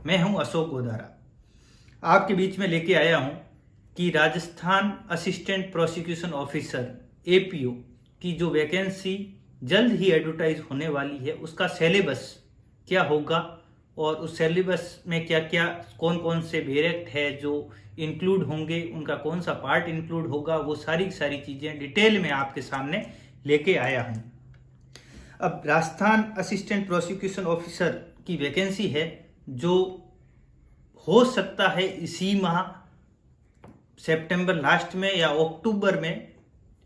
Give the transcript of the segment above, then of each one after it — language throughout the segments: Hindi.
मैं हूं अशोक गोदारा। आपके बीच में लेके आया हूं कि Rajasthan assistant prosecution officer APO की जो वैकेंसी जल्द ही एडवर्टाइज होने वाली है, उसका सिलेबस क्या होगा और उस सिलेबस में क्या क्या कौन कौन से वेरिएंट है जो इंक्लूड होंगे, उनका कौन सा पार्ट इंक्लूड होगा, वो सारी चीज़ें डिटेल में आपके सामने लेके आया हूं। अब राजस्थान असिस्टेंट प्रोसिक्यूशन ऑफिसर की वैकेंसी है जो हो सकता है इसी माह सितंबर लास्ट में या अक्टूबर में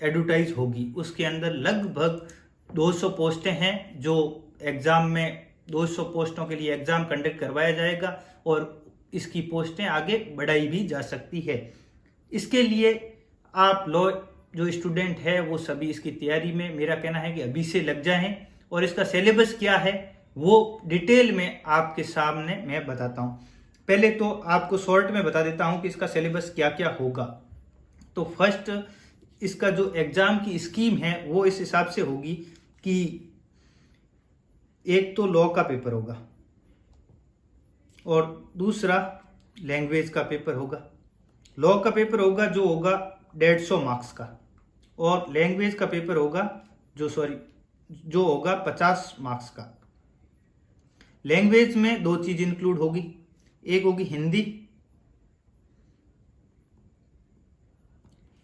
एडवर्टाइज होगी। उसके अंदर लगभग 200 पोस्टें हैं जो एग्जाम में 200 पोस्टों के लिए एग्जाम कंडक्ट करवाया जाएगा और इसकी पोस्टें आगे बढ़ाई भी जा सकती है। इसके लिए आप लॉ जो स्टूडेंट है वो सभी इसकी तैयारी में, मेरा कहना है कि अभी से लग जाएं। और इसका सिलेबस क्या है वो डिटेल में आपके सामने मैं बताता हूं। पहले तो आपको शॉर्ट में बता देता हूं कि इसका सिलेबस क्या क्या होगा। तो फर्स्ट, इसका जो एग्जाम की स्कीम है वो इस हिसाब से होगी कि एक तो लॉ का पेपर होगा और दूसरा लैंग्वेज का पेपर होगा। लॉ का पेपर होगा जो होगा 150 मार्क्स का, और लैंग्वेज का पेपर होगा जो होगा 50 मार्क्स का। लैंग्वेज में दो चीज इंक्लूड होगी, एक होगी हिंदी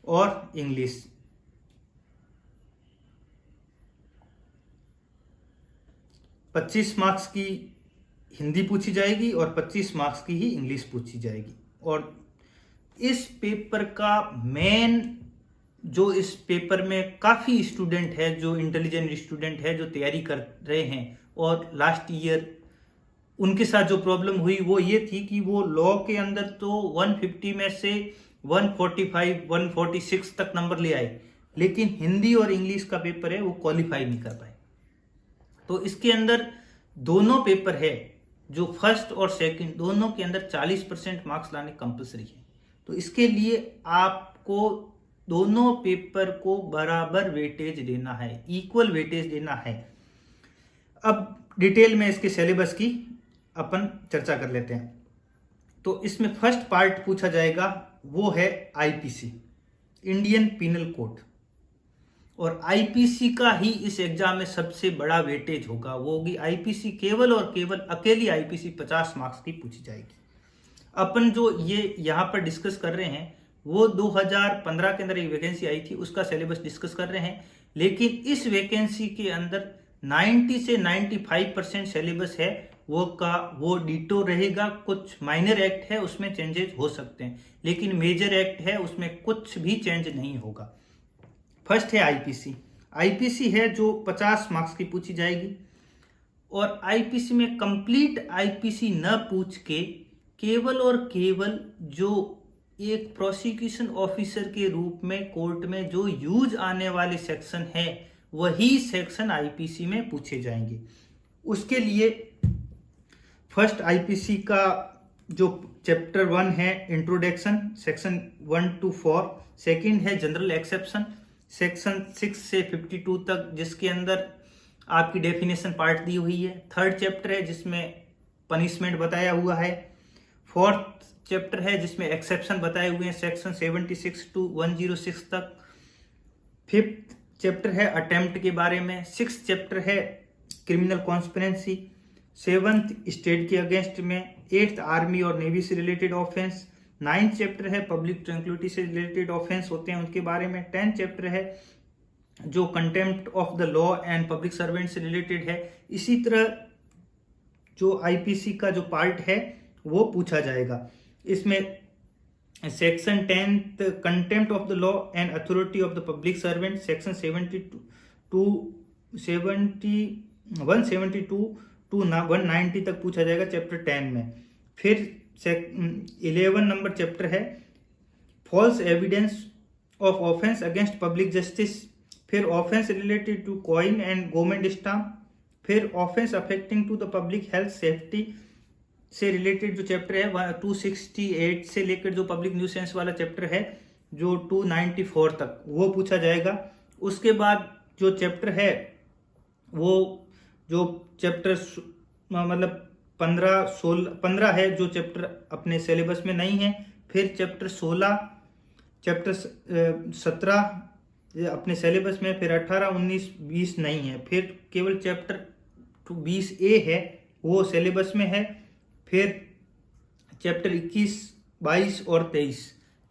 और इंग्लिश। पच्चीस मार्क्स की हिंदी पूछी जाएगी और 25 मार्क्स की ही इंग्लिश पूछी जाएगी। और इस पेपर का मेन जो इस पेपर में काफ़ी स्टूडेंट है, जो इंटेलिजेंट स्टूडेंट है, जो तैयारी कर रहे हैं और लास्ट ईयर उनके साथ जो प्रॉब्लम हुई वो ये थी कि वो लॉ के अंदर तो 150 में से 145 146 तक नंबर ले आए, लेकिन हिंदी और इंग्लिश का पेपर है वो क्वालिफाई नहीं कर पाए। तो इसके अंदर दोनों पेपर है जो फर्स्ट और सेकंड दोनों के अंदर 40% मार्क्स लाने कंपलसरी है। तो इसके लिए आपको दोनों पेपर को बराबर वेटेज देना है, इक्वल वेटेज देना है। अब डिटेल में इसके सिलेबस की अपन चर्चा कर लेते हैं। तो इसमें फर्स्ट पार्ट पूछा जाएगा वो है आईपीसी, इंडियन पिनल कोड। और आईपीसी का ही इस एग्जाम में सबसे बड़ा वेटेज होगा, वो होगी आईपीसी। केवल और केवल अकेली आईपीसी 50 मार्क्स की पूछी जाएगी। अपन जो ये यहाँ पर डिस्कस कर रहे हैं वो 2015 के अंदर एक वैकेंसी आई थी, उसका सिलेबस डिस्कस कर रहे हैं। लेकिन इस वैकेंसी के अंदर 90 से 95% सिलेबस है वो डिटो रहेगा। कुछ माइनर एक्ट है उसमें चेंजेस हो सकते हैं, लेकिन मेजर एक्ट है उसमें कुछ भी चेंज नहीं होगा। फर्स्ट है आईपीसी। आईपीसी है जो 50 मार्क्स की पूछी जाएगी। और आईपीसी में कंप्लीट आईपीसी न पूछ के केवल और केवल जो एक प्रोसिक्यूशन ऑफिसर के रूप में कोर्ट में जो यूज आने वाले सेक्शन है वही सेक्शन आईपीसी में पूछे जाएंगे। उसके लिए फर्स्ट आईपीसी का जो चैप्टर 1 है इंट्रोडक्शन, सेक्शन 1 to 4। सेकंड है जनरल एक्सेप्शन, सेक्शन 6 से 52 तक, जिसके अंदर आपकी डेफिनेशन पार्ट दी हुई है। थर्ड चैप्टर है जिसमें पनिशमेंट बताया हुआ है। फोर्थ चैप्टर है जिसमें एक्सेप्शन बताए हुए हैं, सेक्शन 76 to 106 तक। फिफ्थ चैप्टर है अटेम्प्ट के बारे में। सिक्स चैप्टर है क्रिमिनल कॉन्स्पिरेंसी। सेवंथ स्टेट के अगेंस्ट में। एट्थ आर्मी और नेवी से रिलेटेड ऑफेंस। नाइन्थ चैप्टर है पब्लिक ट्रैंक्विलिटी से रिलेटेड ऑफेंस होते हैं उनके बारे में। 10th चैप्टर है जो contempt of the law and public servant से रिलेटेड है। इसी तरह जो आईपीसी का जो पार्ट है वो पूछा जाएगा। इसमें section 10th contempt of the law and authority of the public servant, section 172 to 190 तक पूछा जाएगा चैप्टर 10 में। फिर 11 नंबर चैप्टर है false evidence of offence against public justice. फिर offence related to coin and government stamp. फिर offence affecting to the public health safety से रिलेटेड जो चैप्टर है 268 से लेकर जो पब्लिक न्यूसेंस वाला चैप्टर है जो 294 तक वो पूछा जाएगा। उसके बाद जो चैप्टर है वो जो चैप्टर मतलब 15 है जो चैप्टर अपने सिलेबस में नहीं है। फिर चैप्टर 16, चैप्टर 17 अपने सिलेबस में, फिर 18, 19, 20 नहीं है। फिर केवल चैप्टर 20A है, वो सिलेबस में है। फिर चैप्टर 21, 22 और 23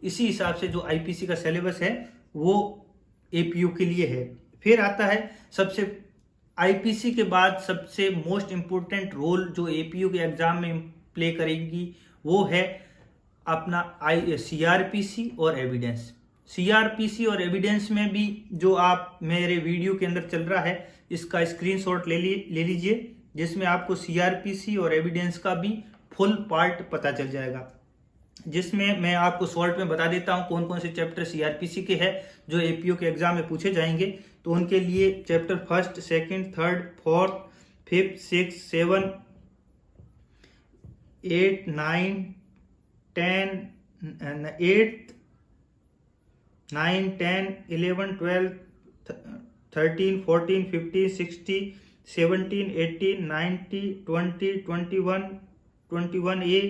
इसी हिसाब से जो आईपीसी का सिलेबस है वो एपीयू के लिए है। फिर आता है सबसे आईपीसी के बाद सबसे मोस्ट इम्पोर्टेंट रोल जो एपीयू के एग्जाम में प्ले करेगी, वो है अपना सीआरपीसी और एविडेंस। सीआरपीसी और एविडेंस में भी जो आप मेरे वीडियो के अंदर चल रहा है इसका स्क्रीनशॉट ले लीजिए, जिसमें आपको सीआरपीसी और एविडेंस का भी फुल पार्ट पता चल जाएगा, जिसमें मैं आपको शॉर्ट में बता देता हूं कौन कौन से चैप्टर सीआरपीसी के हैं जो एपीयू के एग्जाम में पूछे जाएंगे। तो उनके लिए चैप्टर 1, 2, 3, 4, 5, 6, 7, 8, 9, 10, 8, 9, 10, 11, 12, 13, 14, 15, 16, 17, 18, 19, 20, 21, 21A,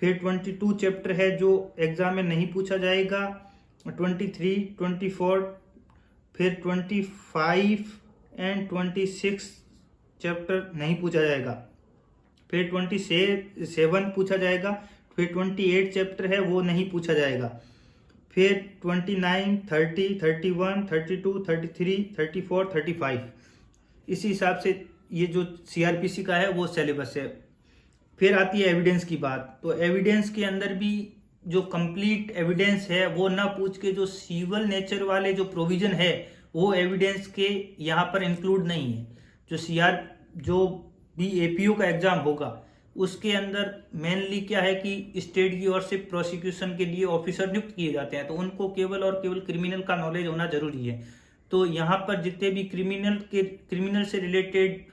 फिर 22 चैप्टर है जो एग्जाम में नहीं पूछा जाएगा, 23, 24, फिर 25 एंड 26 चैप्टर नहीं पूछा जाएगा, फिर 27 पूछा जाएगा, फिर 28 चैप्टर है वो नहीं पूछा जाएगा, फिर 29, 30, 31, 32, 33, 34, 35 इसी हिसाब से ये जो सीआरपीसी का है वो सिलेबस है। फिर आती है एविडेंस की बात। तो एविडेंस के अंदर भी जो कंप्लीट एविडेंस है वो ना पूछ के जो सिविल नेचर वाले जो प्रोविजन है वो एविडेंस के यहाँ पर इंक्लूड नहीं है। जो भी एपीयू का एग्जाम होगा उसके अंदर मेनली क्या है कि स्टेट की ओर से प्रोसिक्यूशन के लिए ऑफिसर नियुक्त किए जाते हैं, तो उनको केवल और केवल क्रिमिनल का नॉलेज होना जरूरी है। तो यहाँ पर जितने भी क्रिमिनल से रिलेटेड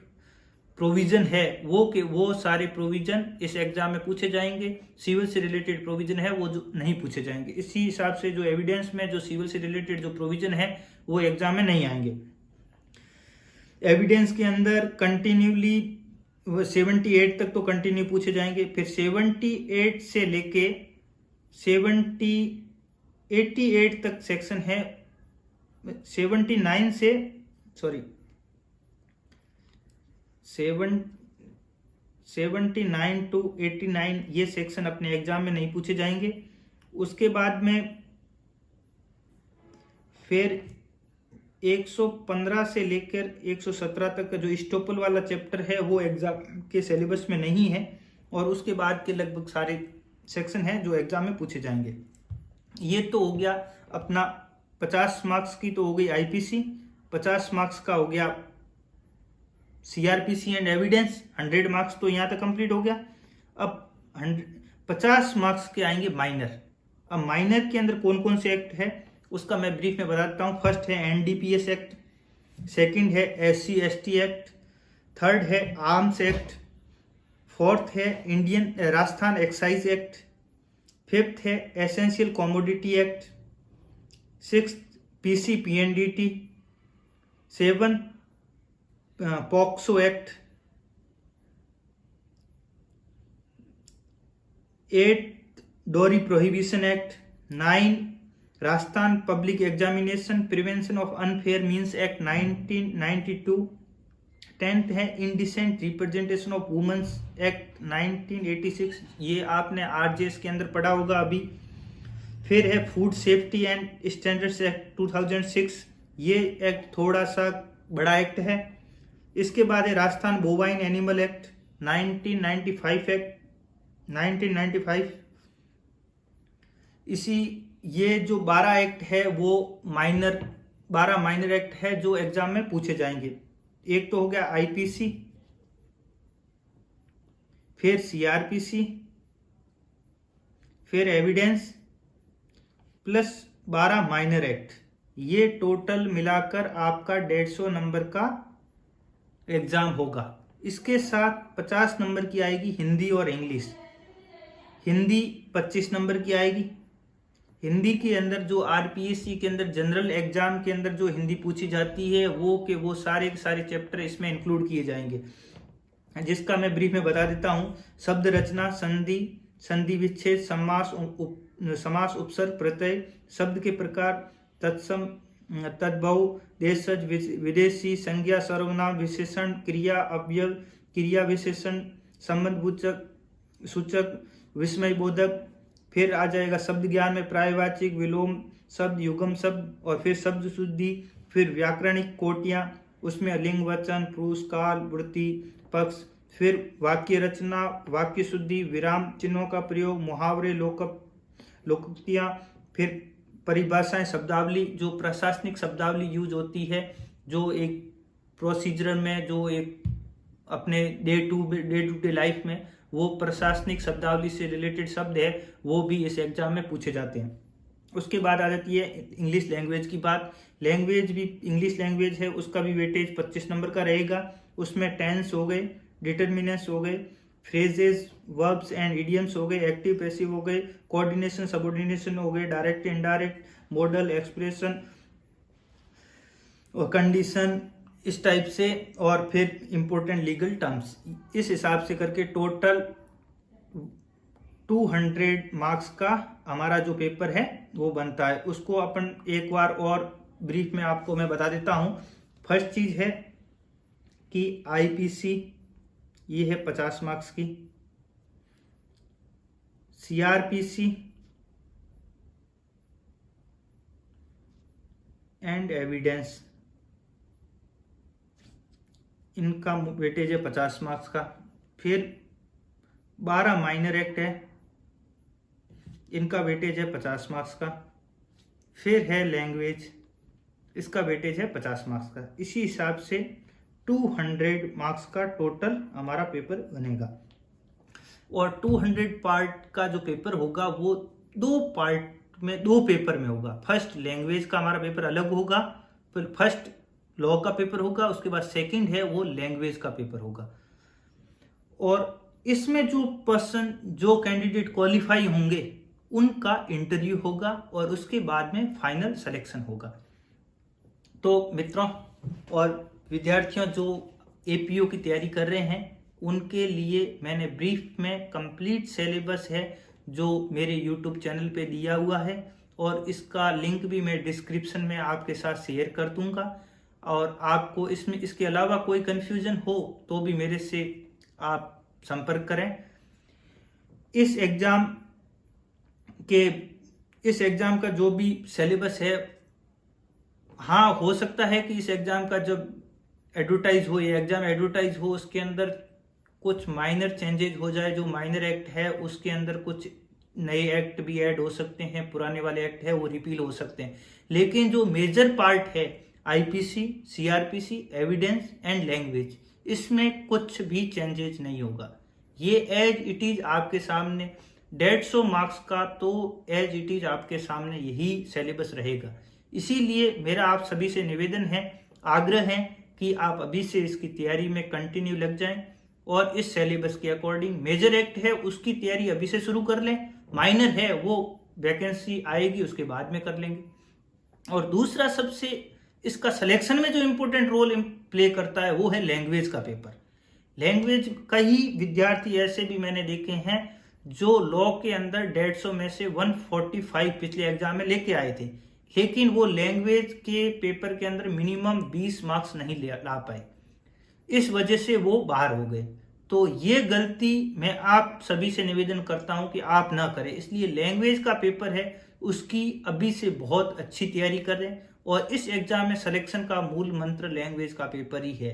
प्रोविजन है वो सारे प्रोविजन इस एग्जाम में पूछे जाएंगे। सिविल से रिलेटेड प्रोविजन है वो जो नहीं पूछे जाएंगे। इसी हिसाब से जो एविडेंस में जो सिविल से रिलेटेड जो प्रोविजन है वो एग्जाम में नहीं आएंगे। एविडेंस के अंदर कंटिन्यूली 78 तक तो कंटिन्यू पूछे जाएंगे, फिर 78 से लेके 88 तक सेक्शन है, 79 से 79 टू 89 ये सेक्शन अपने एग्जाम में नहीं पूछे जाएंगे। उसके बाद में फिर 115 से लेकर 117 तक का जो स्टोपल वाला चैप्टर है वो एग्जाम के सिलेबस में नहीं है, और उसके बाद के लगभग सारे सेक्शन हैं जो एग्जाम में पूछे जाएंगे। ये तो हो गया अपना 50 मार्क्स की तो हो गई आईपीसी, 50 मार्क्स का हो गया सीआरपीसी एंड एविडेंस, 100 मार्क्स तो यहाँ तक कंप्लीट हो गया। अब 50 मार्क्स के आएंगे माइनर। अब माइनर के अंदर कौन कौन से एक्ट है उसका मैं ब्रीफ में बताता हूँ। फर्स्ट है एनडीपीएस एक्ट, सेकंड है SC/ST एक्ट, थर्ड है आर्म्स एक्ट, फोर्थ है Indian Rajasthan excise act, fifth है essential commodity act, sixth PCPNDT, seven POCSO act, 8 dowry prohibition act, 9 Rajasthan public examination prevention of unfair means act 1992, 10th है indecent representation of women's act 1986, ये आपने आरजेएस के अंदर पढ़ा होगा अभी। फिर है food safety and standards act 2006, ये एक्ट थोड़ा सा बड़ा एक्ट है। इसके बाद है Rajasthan bovine animal act 1995 act 1995। ये जो 12 एक्ट है वो 12 माइनर एक्ट है जो एग्जाम में पूछे जाएंगे। एक तो हो गया आईपीसी, फिर सीआरपीसी, फिर एविडेंस प्लस 12 माइनर एक्ट, ये टोटल मिलाकर आपका 150 नंबर का एग्जाम होगा। इसके साथ 50 नंबर की आएगी हिंदी और इंग्लिश। हिंदी 25 नंबर की आएगी। हिंदी के अंदर जो आरपीएससी के अंदर जनरल एग्जाम के अंदर जो हिंदी पूछी जाती है वो सारे के सारे चैप्टर इसमें इंक्लूड किए जाएंगे। जिसका मैं ब्रीफ में बता देता हूँ। शब्द रचना, संधि, संधि विच्छेद, समास, उपसर्ग, प्रत्यय, शब्द के प्रकार, तत्सम, तद्भव, देशज, विदेशी, संज्ञा, सर्वनाम, विशेषण, क्रिया, अवयव, क्रिया विशेषण, संबंधसूचक, सूचक, विस्मय बोधक। फिर आ जाएगा शब्द ज्ञान में प्रायवाचिक, विलोम शब्द, युगम शब्द, और फिर शब्द शुद्धि, फिर व्याकरणिक कोटियां, उसमें लिंग, वचन, पुरुष, काल, वृत्ति, पक्ष, फिर वाक्य रचना, वाक्य शुद्धि, विराम चिन्हों का प्रयोग, मुहावरे, लोकोक्तियां, फिर परिभाषाएं, शब्दावली, जो प्रशासनिक शब्दावली यूज होती है, जो एक प्रोसीजर में, जो एक अपने डे टू डे लाइफ में वो प्रशासनिक शब्दावली से रिलेटेड शब्द है, वो भी इस एग्जाम में पूछे जाते हैं। उसके बाद आ जाती है इंग्लिश लैंग्वेज की बात। लैंग्वेज भी, इंग्लिश लैंग्वेज है, उसका भी वेटेज 25 नंबर का रहेगा। उसमें टेंस हो गए, डिटर्मिनेंट्स हो गए, फ्रेजेस, वर्ब्स एंड इडियम्स हो गए, एक्टिव पैसिव हो गए, कोऑर्डिनेशन सबऑर्डिनेशन हो गए, डायरेक्ट इनडायरेक्ट, मॉडल, एक्सप्रेशन और कंडीशन, इस टाइप से, और फिर इंपॉर्टेंट लीगल टर्म्स। इस हिसाब से करके टोटल 200 मार्क्स का हमारा जो पेपर है वो बनता है। उसको अपन एक बार और ब्रीफ में आपको मैं बता देता हूँ। फर्स्ट चीज है कि आईपीसी, ये है 50 मार्क्स की। सीआरपीसी एंड एविडेंस, इनका वेटेज है 50 मार्क्स का। फिर 12 माइनर एक्ट है, इनका वेटेज है 50 मार्क्स का। फिर है लैंग्वेज, इसका वेटेज है 50 मार्क्स का। इसी हिसाब से 200 मार्क्स का टोटल हमारा पेपर बनेगा। और 200 पार्ट का जो पेपर होगा वो 2 पार्ट में, 2 पेपर में होगा। फर्स्ट लैंग्वेज का हमारा पेपर अलग होगा, फिर फर्स्ट लॉ का पेपर होगा, उसके बाद सेकंड है वो लैंग्वेज का पेपर होगा। और इसमें जो पर्सन, जो कैंडिडेट क्वालिफाई होंगे उनका इंटरव्यू होगा और उसके बाद में फाइनल सिलेक्शन होगा। तो मित्रों और विद्यार्थियों जो एपीओ की तैयारी कर रहे हैं उनके लिए मैंने ब्रीफ में कंप्लीट सिलेबस है जो मेरे यूट्यूब चैनल पे दिया हुआ है, और इसका लिंक भी मैं डिस्क्रिप्शन में आपके साथ शेयर कर दूंगा। और आपको इसमें इसके अलावा कोई कंफ्यूजन हो तो भी मेरे से आप संपर्क करें। इस एग्जाम का जो भी सिलेबस है, हाँ हो सकता है कि इस एग्जाम का जब एडवर्टाइज हो, ये एग्जाम एडवर्टाइज हो, उसके अंदर कुछ माइनर चेंजेस हो जाए। जो माइनर एक्ट है उसके अंदर कुछ नए एक्ट भी ऐड हो सकते हैं, पुराने वाले एक्ट है वो रिपील हो सकते हैं। लेकिन जो मेजर पार्ट है IPC, CrPC, evidence and language, इसमें कुछ भी चेंजेस नहीं होगा। ये एज इट इज आपके सामने 150 मार्क्स का, तो एज इट इज आपके सामने यही सिलेबस रहेगा। इसीलिए मेरा आप सभी से निवेदन है, आग्रह है कि आप अभी से इसकी तैयारी में कंटिन्यू लग जाएं और इस सिलेबस के अकॉर्डिंग, मेजर एक्ट है उसकी तैयारी अभी से शुरू कर लें, माइनर है वो वैकेंसी आएगी उसके बाद में कर लेंगे। और दूसरा सबसे इसका सिलेक्शन में जो इंपॉर्टेंट रोल प्ले करता है वो है लैंग्वेज का पेपर। लैंग्वेज कई विद्यार्थी ऐसे भी मैंने देखे हैं जो लॉ के अंदर 150 में से 145 पिछले एग्जाम में लेके आए थे, लेकिन वो लैंग्वेज के पेपर के अंदर मिनिमम 20 मार्क्स नहीं ला पाए, इस वजह से वो बाहर हो गए। तो ये गलती मैं आप सभी से निवेदन करता हूं कि आप ना करें। इसलिए लैंग्वेज का पेपर है उसकी अभी से बहुत अच्छी तैयारी करें, और इस एग्जाम में सिलेक्शन का मूल मंत्र लैंग्वेज का पेपर ही है,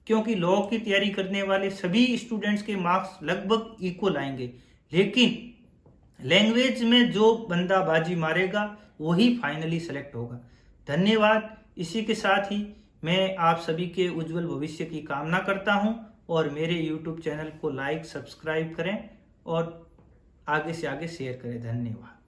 क्योंकि लॉ की तैयारी करने वाले सभी स्टूडेंट्स के मार्क्स लगभग इक्वल आएंगे, लेकिन लैंग्वेज में जो बंदा बाजी मारेगा वही फाइनली सेलेक्ट होगा। धन्यवाद। इसी के साथ ही मैं आप सभी के उज्जवल भविष्य की कामना करता हूं, और मेरे YouTube चैनल को लाइक, सब्सक्राइब करें और आगे से आगे शेयर करें। धन्यवाद।